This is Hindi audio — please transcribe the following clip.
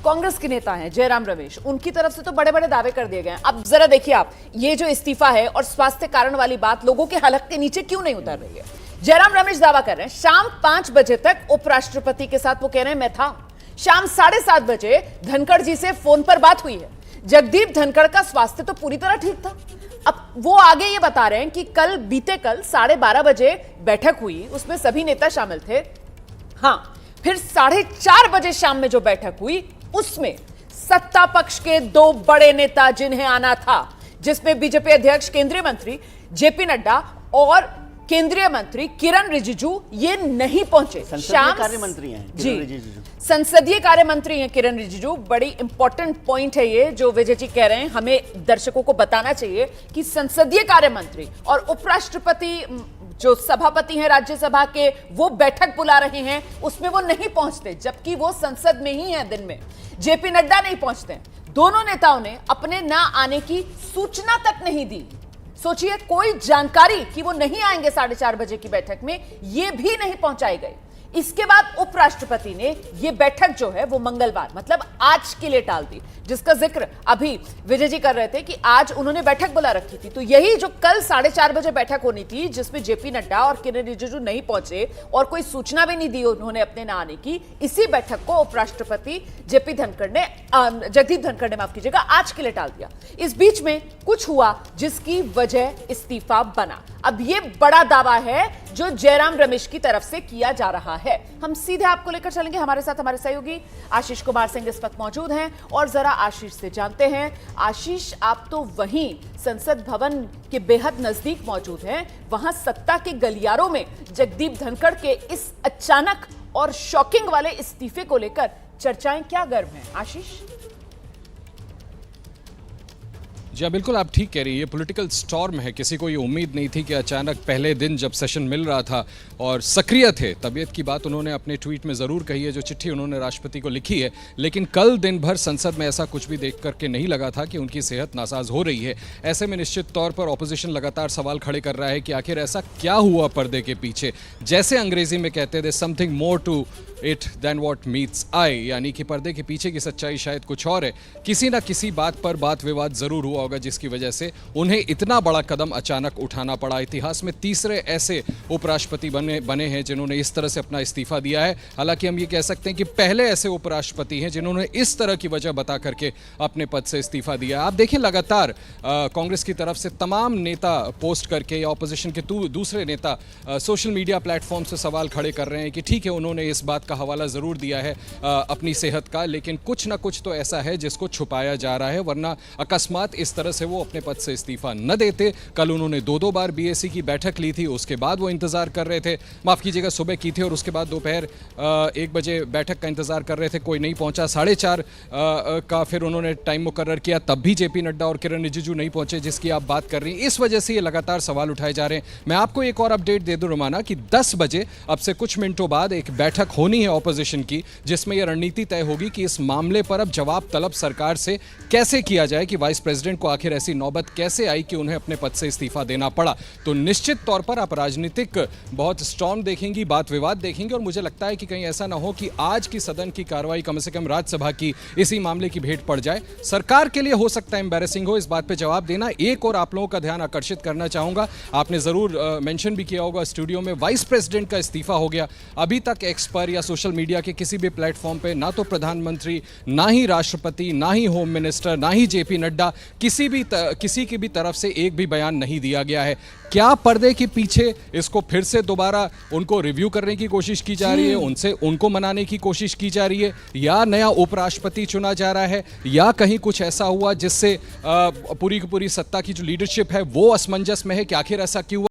कांग्रेस के नेता हैं जयराम रमेश, उनकी तरफ से तो बड़े बड़े दावे कर दिए गए हैं। अब जरा देखिए आप, ये जो इस्तीफा है और स्वास्थ्य कारण वाली बात लोगों के हलक के नीचे क्यों नहीं उतर रही है। जयराम रमेश दावा कर रहे हैं शाम 5 बजे तक उपराष्ट्रपति के साथ, वो कह रहे हैं मैं था, शाम 7:30 बजे धनखड़ जी से फोन पर बात हुई है। जगदीप धनखड़ का स्वास्थ्य तो पूरी तरह ठीक था। अब वो आगे ये बता रहे हैं कि बीते कल 12:30 बजे बैठक हुई, उसमें सभी नेता शामिल थे। हाँ, फिर 4:30 बजे शाम में जो बैठक हुई उसमें सत्ता पक्ष के 2 बड़े नेता जिन्हें आना था, जिसमें बीजेपी अध्यक्ष केंद्रीय मंत्री जेपी नड्डा और केंद्रीय मंत्री किरण रिजिजू, ये नहीं पहुंचे। शाम कार्य मंत्री हैं किरण रिजिजू, संसदीय कार्य मंत्री हैं किरण रिजिजू। बड़ी इंपॉर्टेंट पॉइंट है ये जो विजय जी कह रहे हैं, हमें दर्शकों को बताना चाहिए कि संसदीय कार्य मंत्री और उपराष्ट्रपति जो सभापति हैं राज्यसभा के, वो बैठक बुला रहे हैं, उसमें वो नहीं पहुंचते, जबकि वो संसद में ही है। दिन में जेपी नड्डा नहीं पहुंचते। दोनों नेताओं ने अपने ना आने की सूचना तक नहीं दी। सोचिए, कोई जानकारी कि वो नहीं आएंगे 4:30 बजे की बैठक में, ये भी नहीं पहुंचाई गई। इसके बाद उपराष्ट्रपति ने ये बैठक जो है वो मंगलवार, मतलब आज के लिए टाल दी, जिसका जिक्र अभी विजय जी कर रहे थे कि आज उन्होंने बैठक बुला रखी थी। तो यही जो कल 4:30 बजे बैठक होनी थी, जिसमें जेपी नड्डा और किरण रिजिजू नहीं पहुंचे और कोई सूचना भी नहीं दी उन्होंने अपने ना आने की, इसी बैठक को उपराष्ट्रपति जगदीप धनखड़ ने माफ कीजिएगा, आज के लिए टाल दिया। इस बीच में कुछ हुआ जिसकी वजह इस्तीफा बना। अब ये बड़ा दावा है जो जयराम रमेश की तरफ से किया जा रहा है। हम सीधे आपको लेकर चलेंगे, हमारे साथ हमारे सहयोगी आशीष कुमार सिंह इस वक्त मौजूद हैं और जरा आशीष से जानते हैं। आशीष, आप तो वहीं संसद भवन के बेहद नजदीक मौजूद हैं, वहां सत्ता के गलियारों में जगदीप धनखड़ के इस अचानक और शॉकिंग वाले इस्तीफे को लेकर चर्चाएं क्या गर्म हैं। आशीष जी बिल्कुल, आप ठीक कह रही है, ये पॉलिटिकल स्टॉर्म है। किसी को ये उम्मीद नहीं थी कि अचानक पहले दिन जब सेशन मिल रहा था और सक्रिय थे, तबीयत की बात उन्होंने अपने ट्वीट में ज़रूर कही है, जो चिट्ठी उन्होंने राष्ट्रपति को लिखी है, लेकिन कल दिन भर संसद में ऐसा कुछ भी देख करके नहीं लगा था कि उनकी सेहत नासाज हो रही है। ऐसे में निश्चित तौर पर ऑपोजिशन लगातार सवाल खड़े कर रहा है कि आखिर ऐसा क्या हुआ पर्दे के पीछे। जैसे अंग्रेजी में कहते थे, something more to it then what meets eye, यानी कि पर्दे के पीछे की सच्चाई शायद कुछ और है। किसी ना किसी बात पर बात विवाद जरूर हुआ होगा जिसकी वजह से उन्हें इतना बड़ा कदम अचानक उठाना पड़ा। इतिहास में तीसरे ऐसे उपराष्ट्रपति बने हैं जिन्होंने इस तरह से अपना इस्तीफा दिया है। हालांकि हम ये कह सकते हैं कि पहले ऐसे उपराष्ट्रपति हैं जिन्होंने इस तरह की वजह बता करके अपने पद से इस्तीफा दिया। आप देखिए, लगातार कांग्रेस की तरफ से तमाम नेता पोस्ट करके या ऑपोजिशन के दूसरे नेता सोशल मीडिया प्लेटफॉर्म से सवाल खड़े कर रहे हैं कि ठीक है, उन्होंने इस बात का हवाला जरूर दिया है अपनी सेहत का, लेकिन कुछ ना कुछ तो ऐसा है जिसको छुपाया जा रहा है, वरना अकस्मात इस तरह से वो अपने पद से इस्तीफा न देते। कल उन्होंने 2 बार बीएससी की बैठक ली थी, उसके बाद वो इंतजार कर रहे थे, माफ कीजिएगा सुबह की थी, और उसके बाद दोपहर 1 बजे बैठक का इंतजार कर रहे थे, कोई नहीं पहुंचा। 4:30 का फिर उन्होंने टाइम मुकर्रर किया, तब भी जेपी नड्डा और किरण रिजिजू नहीं पहुंचे, जिसकी आप बात कर रही हैं। इस वजह से ये लगातार सवाल उठाए जा रहे हैं। मैं आपको एक और अपडेट दे दूं रोमाना कि 10 बजे अब से कुछ मिनटों बाद एक बैठक होनी है ऑपोजिशन की, जिसमें यह रणनीति तय होगी कि इस मामले पर अब जवाब तलब सरकार से कैसे किया जाए, कि वाइस प्रेसिडेंट को आखिर ऐसी नौबत कैसे आई कि उन्हें अपने पद से इस्तीफा देना पड़ा। तो निश्चित तौर पर आप राजनीतिक बहुत स्ट्रॉन्ग देखेंगी, बात विवाद देखेंगे, और मुझे लगता है कि कहीं ऐसा ना हो कि आज की सदन की कार्रवाई कम से कम राज्यसभा की इसी मामले की भेंट पड़ जाए। सरकार के लिए हो सकता है एम्बैरेसिंग हो इस बात पे जवाब देना। एक और आप लोगों का ध्यान आकर्षित करना चाहूंगा, आपने जरूर मेंशन भी किया होगा स्टूडियो में, वाइस प्रेसिडेंट का इस्तीफा हो गया। अभी तक एक्स पर या सोशल मीडिया के किसी भी प्लेटफॉर्म पे ना तो प्रधानमंत्री, ना ही राष्ट्रपति, ना ही होम मिनिस्टर, ना ही जेपी नड्डा, किसी की भी तरफ से एक भी बयान नहीं दिया गया है। क्या पर्दे के पीछे इसको फिर से दोबारा उनको रिव्यू करने की कोशिश की जा रही है, उनको मनाने की कोशिश की जा रही है, या नया उपराष्ट्रपति चुना जा रहा है, या कहीं कुछ ऐसा हुआ जिससे पूरी की पूरी सत्ता की जो लीडरशिप है वो असमंजस में है कि आखिर ऐसा क्यों हुआ?